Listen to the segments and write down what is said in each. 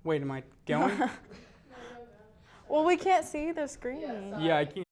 Wait, am I going? Well, we can't see the screen. Yeah, I can't.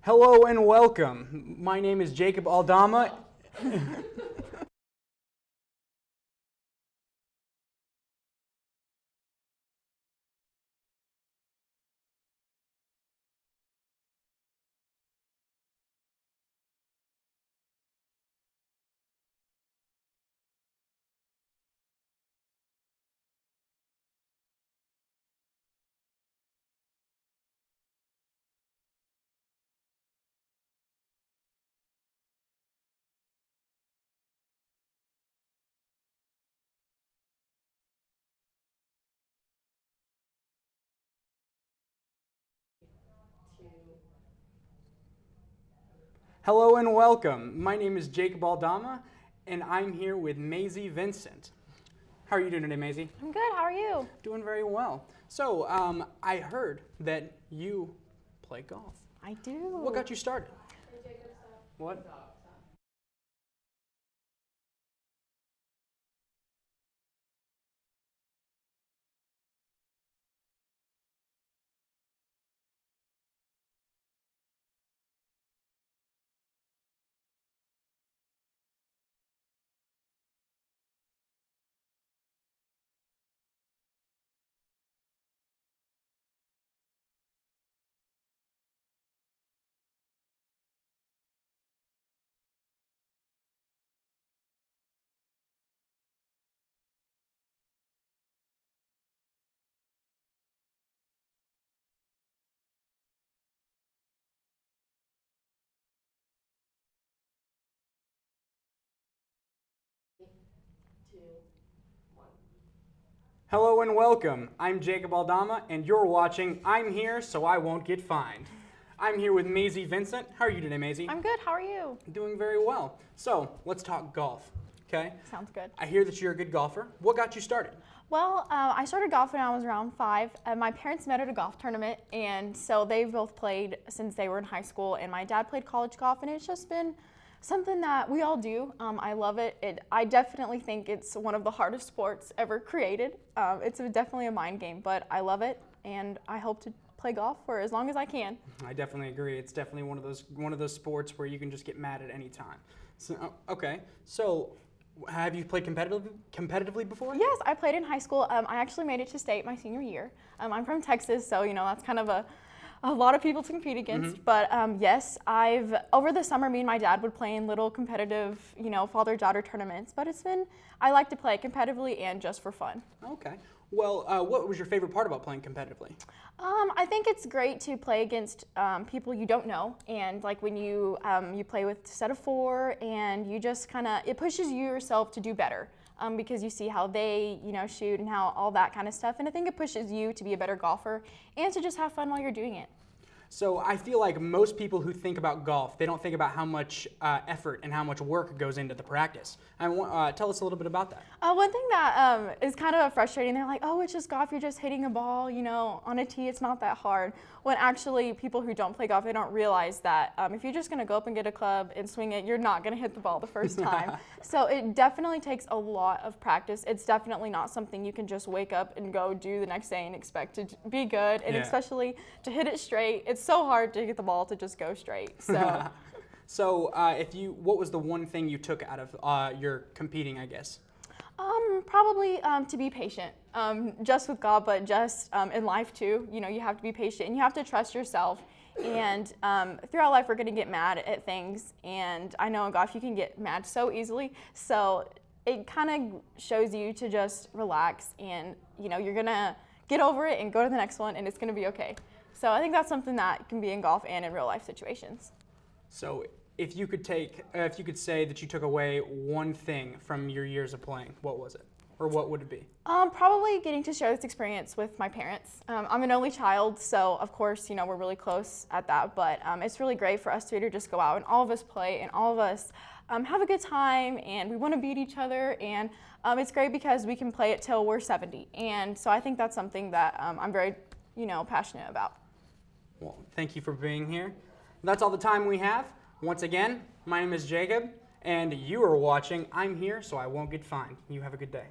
Hello and welcome. My name is Jacob Aldama. Hello and welcome. My name is Jacob Aldama, and I'm here with Mazie Vincent. How are you doing today, Mazie? I'm good. How are you? Doing very well. So, I heard that you play golf. I do. What got you started? What? Hello and welcome. I'm Jacob Aldama, and you're watching I'm Here So I Won't Get Fined. I'm here with Mazie Vincent. How are you today, Mazie? I'm good. How are you? Doing very well. So, let's talk golf, okay? Sounds good. I hear that you're a good golfer. What got you started? Well, I started golf when I was around 5. My parents met at a golf tournament, and so they've both played since they were in high school, and my dad played college golf, and it's just been something that we all do. I love it. I definitely think it's one of the hardest sports ever created. It's definitely a mind game, but I love it, and I hope to play golf for as long as I can. I definitely agree. It's definitely one of those sports where you can just get mad at any time. So, okay. So, have you played competitively before? Yes, I played in high school. I actually made it to state my senior year. I'm from Texas, so that's kind of a lot of people to compete against. Mm-hmm. But yes, over the summer, me and my dad would play in little competitive, father-daughter tournaments. But I like to play competitively and just for fun. Okay. Well, what was your favorite part about playing competitively? I think it's great to play against people you don't know, and like when you play with a set of 4, and you just it pushes you yourself to do better. Because you see how they, shoot and how all that kind of stuff. And I think it pushes you to be a better golfer and to just have fun while you're doing it. So I feel like most people who think about golf, they don't think about how much effort and how much work goes into the practice. Tell us a little bit about that. One thing that is kind of frustrating, they're like, oh, it's just golf, you're just hitting a ball, on a tee, it's not that hard. When actually people who don't play golf, they don't realize that if you're just gonna go up and get a club and swing it, you're not gonna hit the ball the first time. So it definitely takes a lot of practice. It's definitely not something you can just wake up and go do the next day and expect to be good, and especially to hit it straight. It's so hard to get the ball to just go straight. So, So what was the one thing you took out of your competing, I guess? Probably to be patient, just with God, but just in life too. You have to be patient and you have to trust yourself. And throughout life, we're going to get mad at things. And I know in golf, you can get mad so easily. So it kind of shows you to just relax, and you're going to get over it and go to the next one, and it's going to be okay. So I think that's something that can be in golf and in real life situations. So if you could say that you took away one thing from your years of playing, what was it? or what would it be? Probably getting to share this experience with my parents. I'm an only child, so of course, we're really close at that, but it's really great for us to just go out and all of us play and all of us have a good time, and we want to beat each other, and it's great because we can play it till we're 70, and so I think that's something that I'm very, passionate about. Well, thank you for being here. That's all the time we have. Once again, my name is Jacob, and you are watching I'm Here So I Won't Get Fined. You have a good day.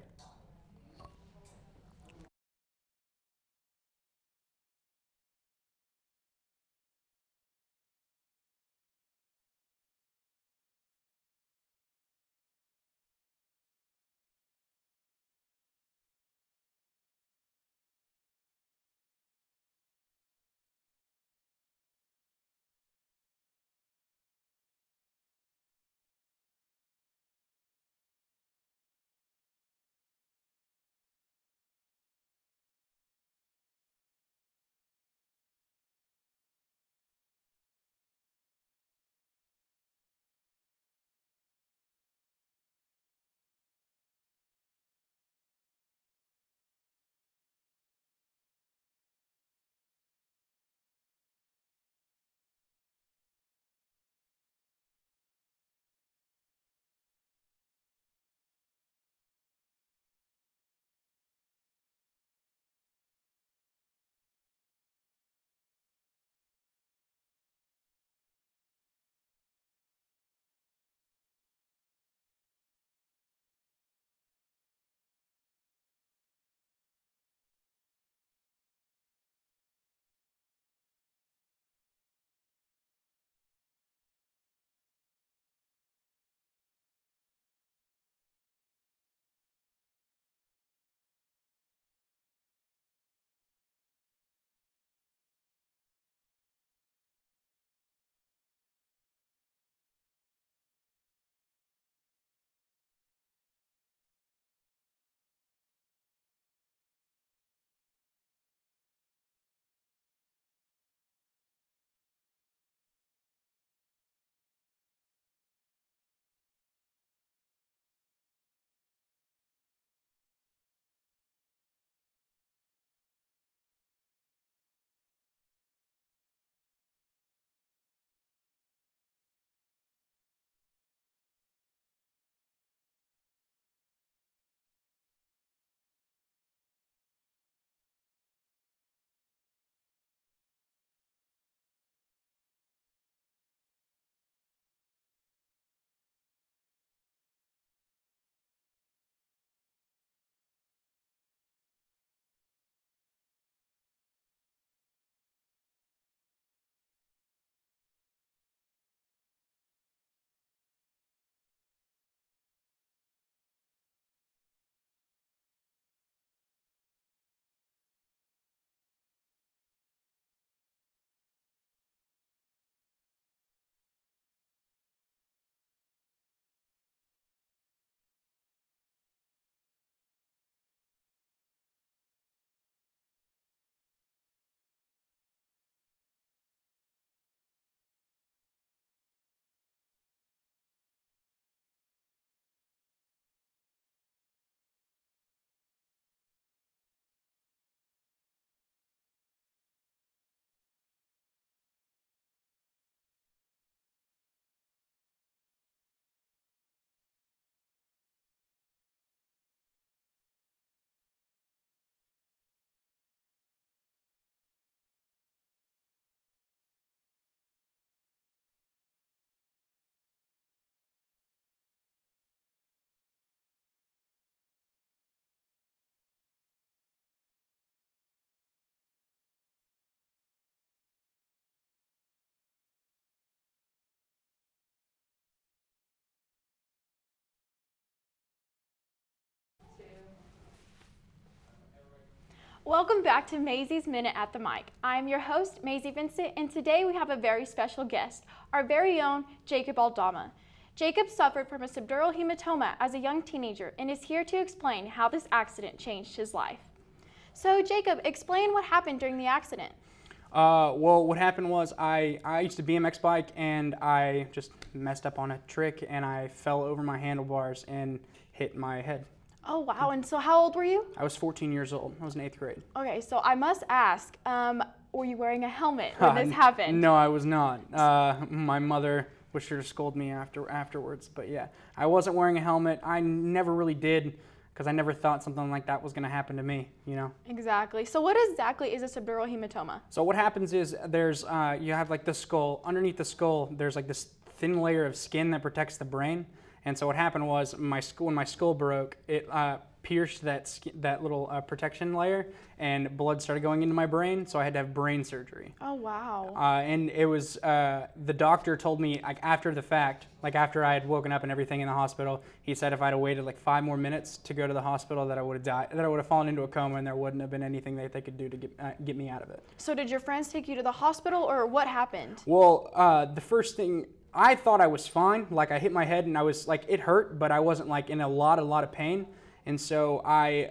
Welcome back to Mazie's Minute at the Mic. I'm your host, Mazie Vincent, and today we have a very special guest, our very own Jacob Aldama. Jacob suffered from a subdural hematoma as a young teenager and is here to explain how this accident changed his life. So Jacob, explain what happened during the accident. Well, what happened was I used to BMX bike and I just messed up on a trick and I fell over my handlebars and hit my head. Oh, wow. And so how old were you? I was 14 years old. I was in 8th grade. Okay, so I must ask, were you wearing a helmet when this happened? No, I was not. My mother was sure to scold me afterwards. But yeah, I wasn't wearing a helmet. I never really did, because I never thought something like that was going to happen to me, you know? Exactly. So what exactly is a subdural hematoma? So what happens is there's, you have like the skull. Underneath the skull, there's like this thin layer of skin that protects the brain. And so what happened was when my skull broke, it pierced that little protection layer, and blood started going into my brain. So I had to have brain surgery. Oh, wow. And it was the doctor told me, like, after the fact, like after I had woken up and everything in the hospital, he said if I'd have waited like 5 more minutes to go to the hospital, that I would have died, that I would have fallen into a coma, and there wouldn't have been anything that they could do to get me out of it. So did your friends take you to the hospital, or what happened? Well, the first thing, I thought I was fine. Like, I hit my head and I was like, it hurt, but I wasn't like in a lot of pain. And so I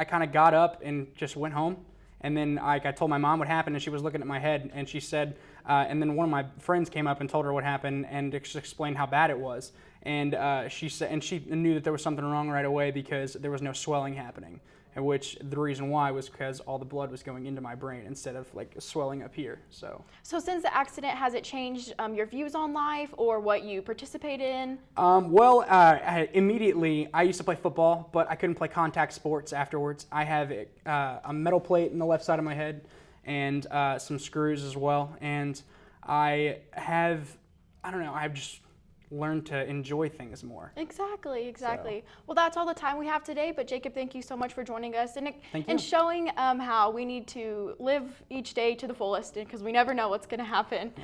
kind of got up and just went home. And then I told my mom what happened, and she was looking at my head, and she said, and then one of my friends came up and told her what happened and explained how bad it was. And she said, and she knew that there was something wrong right away because there was no swelling happening. And which the reason why was because all the blood was going into my brain instead of like swelling up here. So since the accident, has it changed your views on life or what you participate in? Immediately, I used to play football, but I couldn't play contact sports afterwards. I have a metal plate in the left side of my head and some screws as well. And I've just learn to enjoy things more. Exactly. So. Well, that's all the time we have today, but Jacob, thank you so much for joining us and showing how we need to live each day to the fullest, because we never know what's going to happen. Yeah.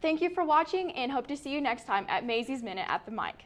Thank you for watching, and hope to see you next time at Mazie's Minute at the Mic.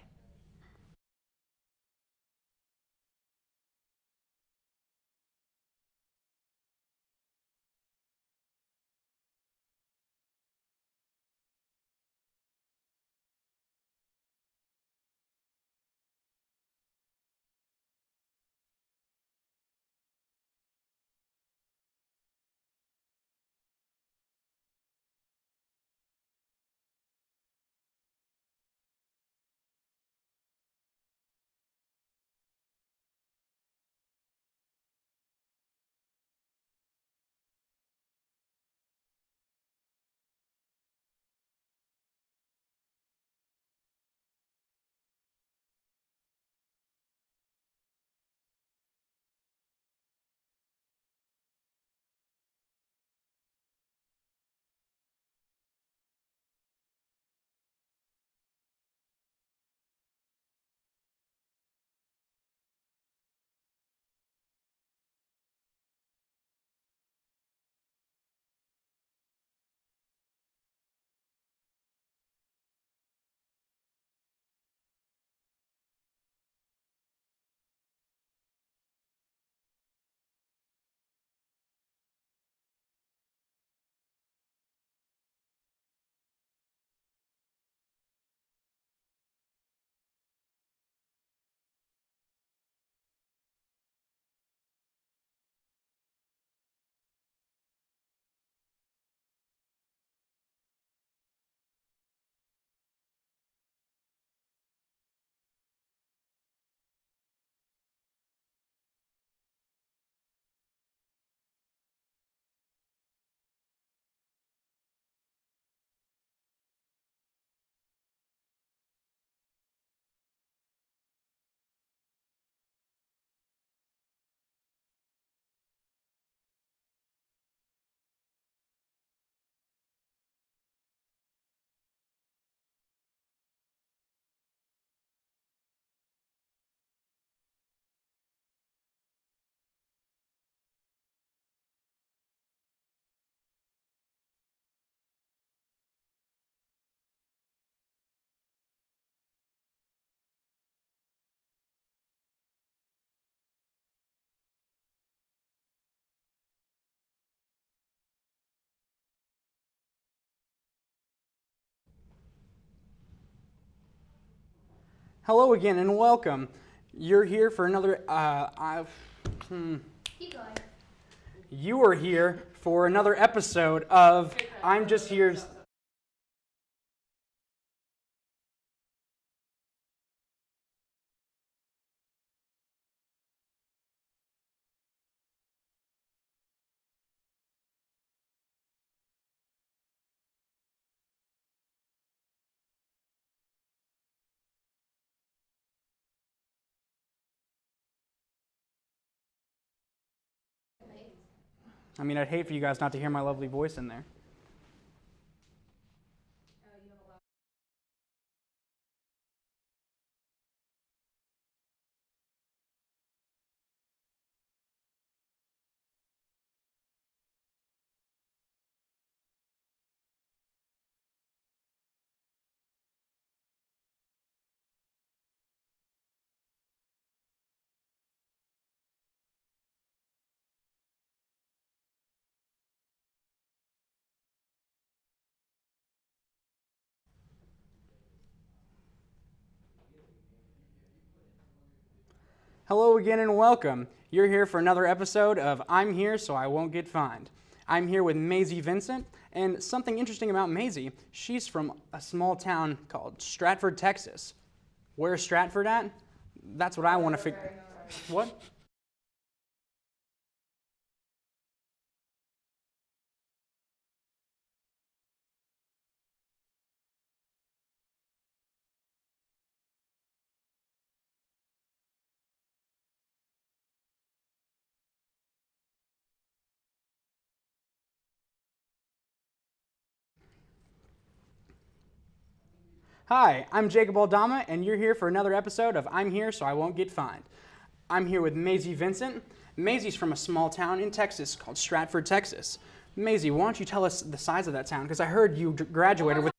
Hello again and welcome. You're here for another. Keep going. You are here for another episode of I'm Just Here. I mean, I'd hate for you guys not to hear my lovely voice in there. Hello again and welcome. You're here for another episode of I'm Here So I Won't Get Fined. I'm here with Mazie Vincent, and something interesting about Mazie, she's from a small town called Stratford, Texas. Where's Stratford at? That's what I want to figure. What? Hi, I'm Jacob Aldama, and you're here for another episode of I'm Here So I Won't Get Fined. I'm here with Mazie Vincent. Mazie's from a small town in Texas called Stratford, Texas. Mazie, why don't you tell us the size of that town? Because I heard you graduated with...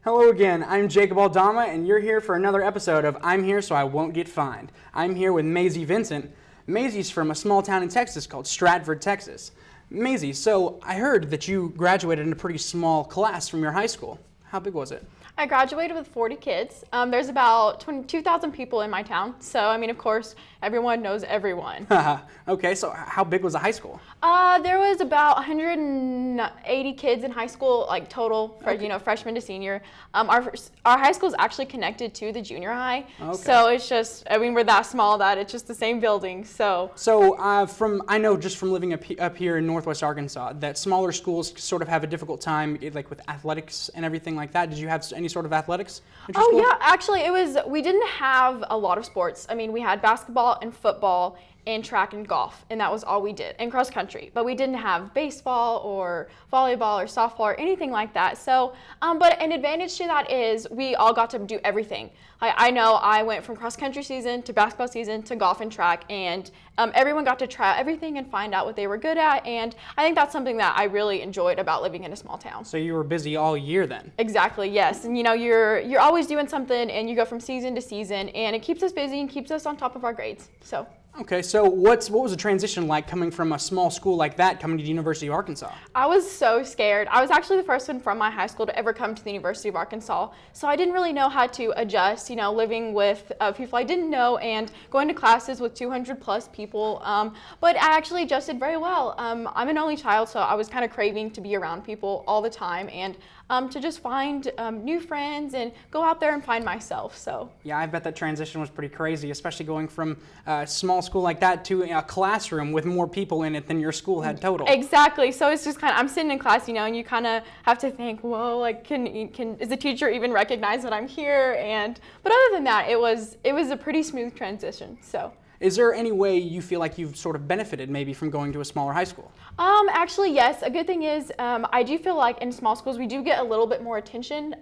Hello again, I'm Jacob Aldama, and you're here for another episode of I'm Here So I Won't Get Fined. I'm here with Mazie Vincent. Mazie's from a small town in Texas called Stratford, Texas. Mazie, so I heard that you graduated in a pretty small class from your high school. How big was it? I graduated with 40 kids. There's about 22,000 people in my town. So, I mean, of course, everyone knows everyone. Okay, so how big was the high school? There was about 180 kids in high school, like total, for, freshman to senior. Our high school is actually connected to the junior high. Okay. So it's just, I mean, we're that small that it's just the same building, so. I know just from living up here in Northwest Arkansas, that smaller schools sort of have a difficult time, like with athletics and everything like that. Did you have any sort of athletics at your school? Yeah, actually we didn't have a lot of sports. I mean, we had basketball and football and track and golf, and that was all we did, and cross country. But we didn't have baseball or volleyball or softball or anything like that. So, but an advantage to that is we all got to do everything. I know I went from cross country season to basketball season to golf and track, and everyone got to try out everything and find out what they were good at. And I think that's something that I really enjoyed about living in a small town. So you were busy all year then? Exactly, yes. And you're always doing something, and you go from season to season, and it keeps us busy and keeps us on top of our grades. So. Okay, so what was the transition like coming from a small school like that coming to the University of Arkansas? I was so scared. I was actually the first one from my high school to ever come to the University of Arkansas. So I didn't really know how to adjust, living with people I didn't know and going to classes with 200 plus people. But I actually adjusted very well. I'm an only child, so I was kind of craving to be around people all the time and to just find new friends and go out there and find myself. So yeah, I bet that transition was pretty crazy, especially going from a small school like that to a classroom with more people in it than your school had total. Exactly. So it's just kind of, I'm sitting in class, and you kind of have to think, whoa, like is the teacher even recognize that I'm here? But other than that, it was a pretty smooth transition. So. Is there any way you feel like you've sort of benefited maybe from going to a smaller high school? Actually, yes. A good thing is I do feel like in small schools we do get a little bit more attention,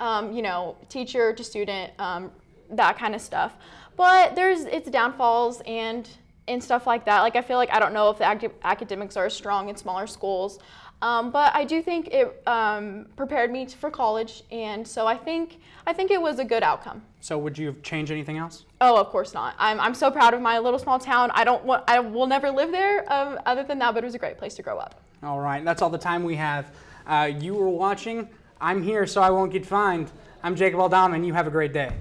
teacher to student, that kind of stuff. But it's downfalls and stuff like that. Like I feel like I don't know if the academics are as strong in smaller schools. But I do think it prepared me for college, and so I think it was a good outcome. So would you change anything else? Oh, of course not. I'm so proud of my little small town. I will never live there other than that, but it was a great place to grow up. All right, that's all the time we have. You were watching I'm Here So I Won't Get Fined. I'm Jacob Aldama, and you have a great day.